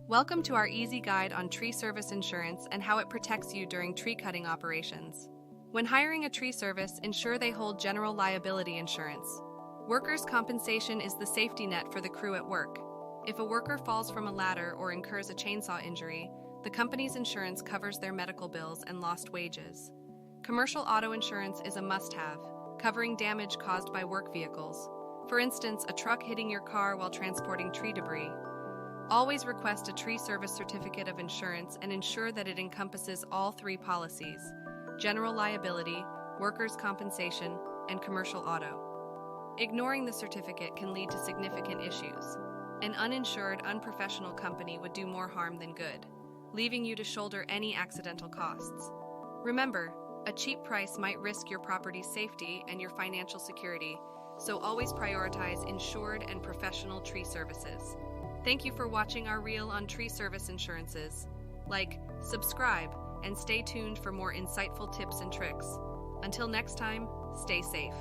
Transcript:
Welcome to our easy guide on tree service insurance and how it protects you during tree cutting operations. When hiring a tree service, ensure they hold general liability insurance. Workers' compensation is the safety net for the crew at work. If a worker falls from a ladder or incurs a chainsaw injury, the company's insurance covers their medical bills and lost wages. Commercial auto insurance is a must-have, covering damage caused by work vehicles. For instance, a truck hitting your car while transporting tree debris. Always request a tree service certificate of insurance and ensure that it encompasses all three policies: general liability, workers' compensation, and commercial auto. Ignoring the certificate can lead to significant issues. An uninsured, unprofessional company would do more harm than good, leaving you to shoulder any accidental costs. Remember, a cheap price might risk your property's safety and your financial security, so always prioritize insured and professional tree services. Thank you for watching our reel on tree service insurances. Like, subscribe, and stay tuned for more insightful tips and tricks. Until next time, stay safe.